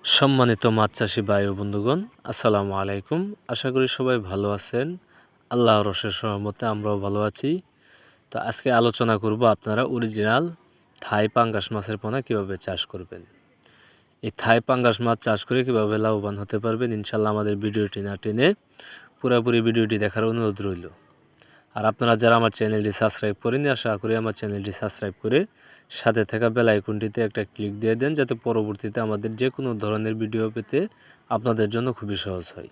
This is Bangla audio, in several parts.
সম্মানিত মাছ চাষি ভাই ও বন্ধুগণ, আসসালামু আলাইকুম। আশা করি সবাই ভালো আছেন। আল্লাহর অশেষ রহমতে আমরাও ভালো আছি। তো আজকে আলোচনা করব আপনারা অরিজিনাল থাই পাঙ্গাস মাছের পোনা কিভাবে চাষ করবেন। এই থাই পাঙ্গাস মাছ চাষ করে কিভাবে লাভবান হতে পারবেন, ইনশাল্লাহ আমাদের ভিডিওটি না টেনে পুরোপুরি ভিডিওটি দেখার অনুরোধ রইল। আর আপনারা যারা আমার চ্যানেলটি সাবস্ক্রাইব করেনি, আশা করি আমার চ্যানেলটি সাবস্ক্রাইব করে সাথে থাকা বেল আইকনটিতে একটা ক্লিক দিয়ে দেন, যাতে পরবর্তীতে আমাদের যে কোনো ধরনের ভিডিও পেতে আপনাদের জন্য খুবই সহজ হয়।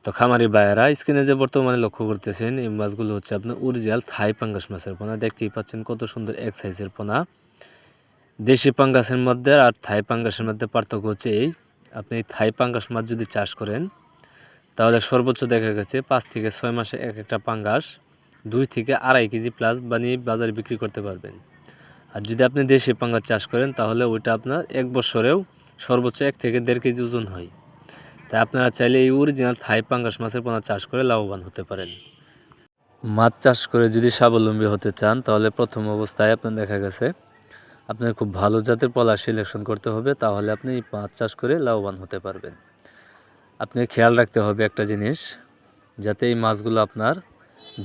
তো খামারি ভাইয়েরা, স্ক্রিনে যে বর্তমানে লক্ষ্য করতেছেন এই মাছগুলো হচ্ছে আপনার অরিজিনাল থাই পাঙ্গাস মাছের পোনা। দেখতেই পাচ্ছেন কত সুন্দর এক সাইজের পোনা। দেশি পাঙ্গাসের মধ্যে আর থাই পাঙ্গাসের মধ্যে পার্থক্য হচ্ছে এই, আপনি থাই পাঙ্গাস মাছ যদি চাষ করেন তাহলে সর্বোচ্চ দেখা গেছে 5 থেকে 6 মাসে এক একটা পাঙ্গাস 2 থেকে 2.5 কেজি প্লাস বানিয়ে বাজারে বিক্রি করতে পারবেন। আর যদি আপনি দেশি পাঙ্গাস চাষ করেন তাহলে ওইটা আপনার 1 বছরেও সর্বোচ্চ 1 থেকে 1.5 কেজি ওজন হয়। তাই আপনারা চাইলে এই অরিজিনাল থাই পাঙ্গাস মাছের পোনা চাষ করে লাভবান হতে পারেন। মাছ চাষ করে যদি স্বাবলম্বী হতে চান তাহলে প্রথম অবস্থায় আপনার দেখা গেছে আপনার খুব ভালো জাতের পলা সিলেকশন করতে হবে, তাহলে আপনি এই মাছ চাষ করে লাভবান হতে পারবেন। আপনি খেয়াল রাখতে হবে একটা জিনিস, যাতে এই মাছগুলো আপনার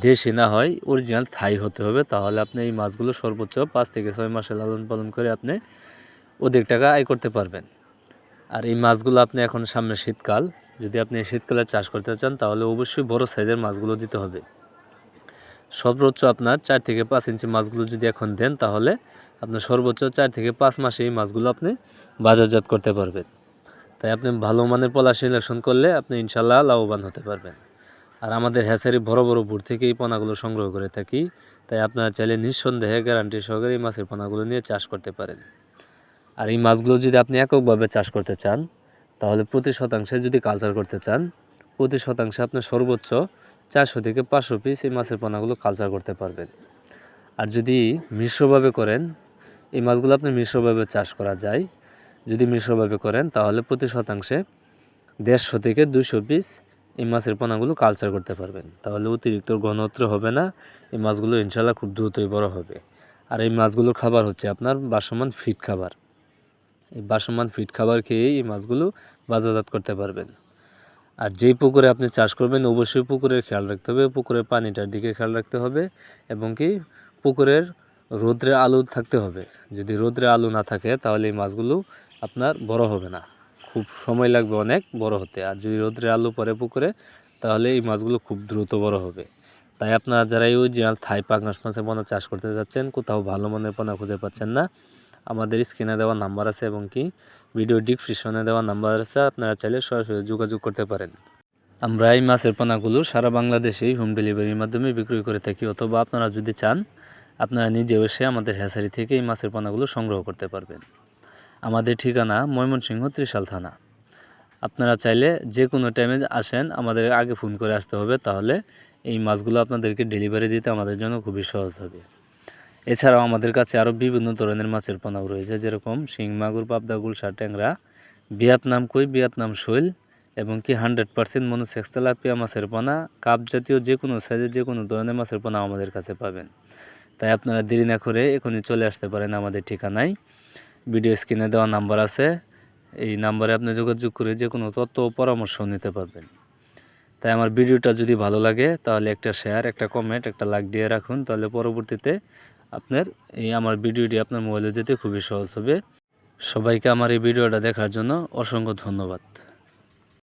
দেশি না হয়, অরিজিনাল থাই হতে হবে। তাহলে আপনি এই মাছগুলো সর্বোচ্চ 5 থেকে 6 মাসে লালন পালন করে আপনি অধিক টাকা আয় করতে পারবেন। আর এই মাছগুলো আপনি এখন সামনে শীতকাল, যদি আপনি শীতকালে চাষ করতে চান তাহলে অবশ্যই বড় সাইজের মাছগুলো দিতে হবে। সর্বোচ্চ আপনার 4 থেকে 5 ইঞ্চি মাছগুলো যদি এখন দেন তাহলে আপনার সর্বোচ্চ 4 থেকে 5 মাসে এই মাছগুলো আপনি বাজারজাত করতে পারবেন। তাই আপনি ভালো মানের পলা সিলেকশন করলে আপনি ইনশাল্লাহ লাভবান হতে পারবেন। আর আমাদের হ্যাচারি বড় বড় বুট থেকে এই পোনাগুলো সংগ্রহ করে থাকি। তাই আপনারা চাইলে নিঃসন্দেহে গ্যারান্টি সহকারে এই মাছের পোনাগুলো নিয়ে চাষ করতে পারেন। আর এই মাছগুলো যদি আপনি এককভাবে চাষ করতে চান তাহলে প্রতি শতাংশে যদি কালচার করতে চান, প্রতি শতাংশে আপনার সর্বোচ্চ 400 থেকে 500 পিস এই মাছের পোনাগুলো কালচার করতে পারবেন। আর যদি মিশ্রভাবে করেন, এই মাছগুলো আপনি মিশ্রভাবে চাষ করা যায়। যদি মিশ্রভাবে করেন তাহলে প্রতি শতাংশে 150 থেকে 200 পিস এই মাছের পোনাগুলো কালচার করতে পারবেন। তাহলে অতিরিক্ত ঘনত্ব হবে না, এই মাছগুলো ইনশাল্লাহ খুব দ্রুতই বড় হবে। আর এই মাছগুলোর খাবার হচ্ছে আপনার বাসমান ফিড খাবার। এই বাসমান ফিড খাবার খেয়ে এই মাছগুলো বাজারজাত করতে পারবেন। আর যেই পুকুরে আপনি চাষ করবেন অবশ্যই পুকুরের খেয়াল রাখতে হবে, পুকুরের পানিটার দিকে খেয়াল রাখতে হবে, এবং কি পুকুরের রোদ্রে আলো থাকতে হবে। যদি রোদ্রে আলো না থাকে তাহলে এই মাছগুলো আপনার বড় হবে না, খুব সময় লাগবে অনেক বড় হতে। আর যদি রোদ্রে আলো পড়ে পুকুরে তাহলে এই মাছগুলো খুব দ্রুত বড় হবে। তাই আপনারা যারা এই অরিজিনাল থাই পাঙ্গাস মাছের পোনা চাষ করতে যাচ্ছেন, কোথাও ভালো মানের পোনা খুঁজে পাচ্ছেন না, আমাদের স্ক্রিনে দেওয়া নাম্বার আছে এবং কি ভিডিও ডিসক্রিপশনে দেওয়া নাম্বার আছে, আপনারা চাইলে সরাসরি যোগাযোগ করতে পারেন। আমরা এই মাছের পোনাগুলো সারা বাংলাদেশেই হোম ডেলিভারির মাধ্যমে বিক্রি করে থাকি, অথবা আপনারা যদি চান আপনারা নিজে এসে আমাদের হ্যাচারি থেকে এই মাছের পোনাগুলো সংগ্রহ করতে পারবেন। আমাদের ঠিকানা ময়মনসিংহ ত্রিশাল থানা। আপনারা চাইলে যে কোনো টাইমে আসেন, আমাদের আগে ফোন করে আসতে হবে, তাহলে এই মাছগুলো আপনাদেরকে ডেলিভারি দিতে আমাদের জন্য খুবই সহজ হবে। এছাড়াও আমাদের কাছে আরও বিভিন্ন ধরনের মাছের পোনাও রয়েছে, যেরকম শিং মাগুর, পাবদা, গুলশা, ট্যাংরা, ভিয়েতনাম কই, ভিয়েতনাম শৈল, এবং কি 100% মনোসেক্স তেলাপিয়া মাছের পোনা, কাপ জাতীয় যে কোনো সাইজের যে কোনো ধরনের মাছের পোনা আমাদের কাছে পাবেন। তাই আপনারা দেরি না করে এখনই চলে আসতে পারেন আমাদের ঠিকানায়। ভিডিও স্ক্রিনে দেওয়া নাম্বার আছে, এই নাম্বারে আপনি যোগাযোগ করে যে কোনো তথ্য ও পরামর্শ নিতে পারবেন। তাই আমার ভিডিওটা যদি ভালো লাগে তাহলে একটা শেয়ার, একটা কমেন্ট, একটা লাইক দিয়ে রাখুন, তাহলে পরবর্তীতে আপনার আমার ভিডিওটি আপনার মোবাইলে যেতে খুবই সহজ হবে। সবাইকে আমার এই ভিডিওটা দেখার জন্য অসংখ্য ধন্যবাদ।